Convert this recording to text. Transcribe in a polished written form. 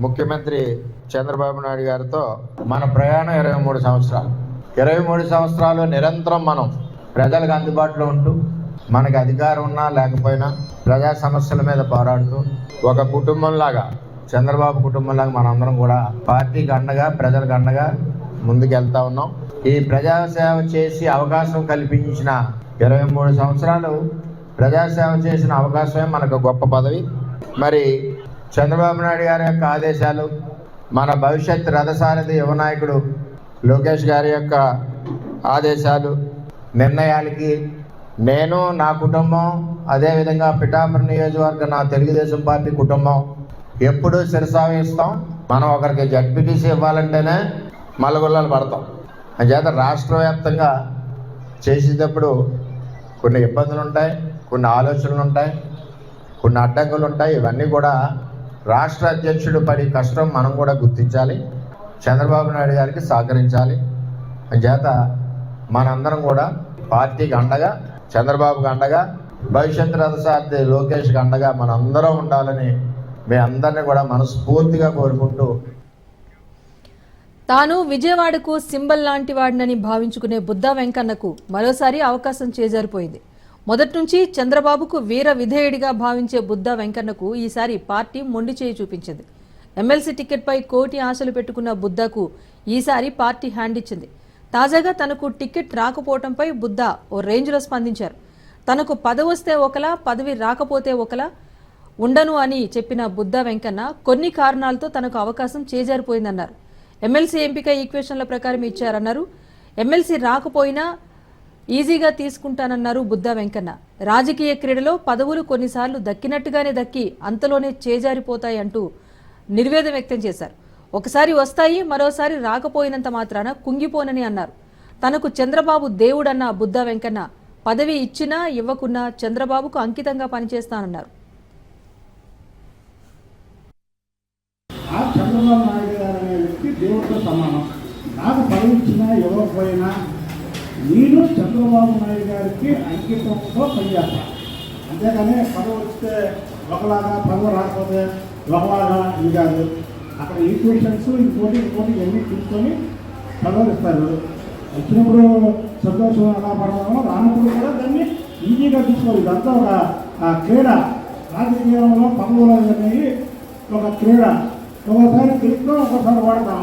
ముఖ్యమంత్రి చంద్రబాబు నాయుడు గారితో మన ప్రయాణం 23 సంవత్సరాలు. 23 సంవత్సరాలు నిరంతరం మనం ప్రజలకు అందుబాటులో ఉంటూ, మనకి అధికారం ఉన్నా లేకపోయినా ప్రజా సమస్యల మీద పోరాడుతూ, ఒక కుటుంబంలాగా, చంద్రబాబు కుటుంబంలాగా మనందరం కూడా పార్టీకి అండగా, ప్రజలకు అండగా ముందుకెళ్తా ఉన్నాం. ఈ ప్రజాసేవ చేసి అవకాశం కల్పించిన 23 సంవత్సరాలు ప్రజాసేవ చేసిన అవకాశమే మనకు గొప్ప పదవి. మరి చంద్రబాబు నాయుడు గారి యొక్క ఆదేశాలు, మన భవిష్యత్ రథసారథి యువనాయకుడు లోకేష్ గారి యొక్క ఆదేశాలు, నిర్ణయాలకి నేను, నా కుటుంబం, అదేవిధంగా పిఠాపురం నియోజకవర్గం నా తెలుగుదేశం పార్టీ కుటుంబం ఎప్పుడూ శిరసావహిస్తాం. మనం ఒకరికి జడ్పీటీసీ ఇవ్వాలంటేనే మల్లగొల్లాలు పడతాం. అంచేత రాష్ట్ర వ్యాప్తంగా చేసేటప్పుడు కొన్ని ఇబ్బందులు ఉంటాయి, కొన్ని ఆలోచనలు ఉంటాయి, కొన్ని అడ్డంకులు ఉంటాయి. ఇవన్నీ కూడా రాష్ట్ర అధ్యక్షుడు పడి కష్టం మనం కూడా గుర్తించాలి, చంద్రబాబు నాయుడు గారికి సహకరించాలి. అంచేత మనందరం కూడా పార్టీకి అండగా, చంద్రబాబుకి అండగా, భవిష్యత్ రథసారథి లోకేష్కి అండగా మనందరం ఉండాలని మీ అందరినీ కూడా మనస్ఫూర్తిగా కోరుకుంటూ, తాను విజయవాడకు సింబల్ లాంటి వాడినని భావించుకునే బుద్దా వెంకన్నకు మరోసారి అవకాశం చేజారిపోయింది. మొదటి నుంచి చంద్రబాబుకు వీర విధేయుడిగా భావించే బుద్దా వెంకన్నకు ఈసారి పార్టీ మొండి చేయి చూపించింది. ఎమ్మెల్సీ టికెట్పై కోటి ఆశలు పెట్టుకున్న బుద్దాకు ఈసారి పార్టీ హ్యాండ్ ఇచ్చింది. తాజాగా తనకు టికెట్ రాకపోవడంపై బుద్దా ఓ రేంజ్లో స్పందించారు. తనకు పదవి వస్తే ఒకలా, పదవి రాకపోతే ఒకలా ఉండను అని చెప్పిన బుద్దా వెంకన్న కొన్ని కారణాలతో తనకు అవకాశం చేజారిపోయిందన్నారు. ఎమ్మెల్సీ ఎంపిక ఈక్వేషన్ల ప్రకారం ఇచ్చారన్నారు. ఎమ్మెల్సీ రాకపోయినా ఈజీగా తీసుకుంటానన్నారు బుద్దా వెంకన్న. రాజకీయ క్రీడలో పదవులు కొన్నిసార్లు దక్కినట్టుగానే దక్కి అంతలోనే చేజారిపోతాయి అంటూ నిర్వేదం వ్యక్తం చేశారు. ఒకసారి వస్తాయి, మరోసారి రాకపోయినంత మాత్రాన కుంగిపోనని అన్నారు. తనకు చంద్రబాబు దేవుడన్న బుద్దా వెంకన్న పదవి ఇచ్చినా ఇవ్వకున్నా చంద్రబాబుకు అంకితంగా పనిచేస్తానన్నారు. చంద్రబాబు నాయుడు గారు అనే వ్యక్తి దేవుడితో సమానం. నాకు పదవి ఇచ్చినా ఇవ్వకపోయినా నేను చంద్రబాబు నాయుడు గారికి అంకితంతో పనిచేస్తాను. అంతేగాని పదవి వస్తే ఒకలాగా, పదవి రాకపోతే ఒకలాగా ఇది కాదు. అక్కడ ఈక్వేషన్స్ ఇంకోటి ఇవన్నీ తీసుకొని పదవులు ఇస్తారు. వచ్చినప్పుడు సంతోషం అలా పడడం, రానప్పుడు కూడా దాన్ని ఈజీగా తీసుకోవాలి. ఇదంతా ఒక క్రీడ. రాజకీయంలో పదవులు అనేవి ఒక క్రీడ. ఒకసారి గెలుస్తాం, ఒకసారి వాడతాం.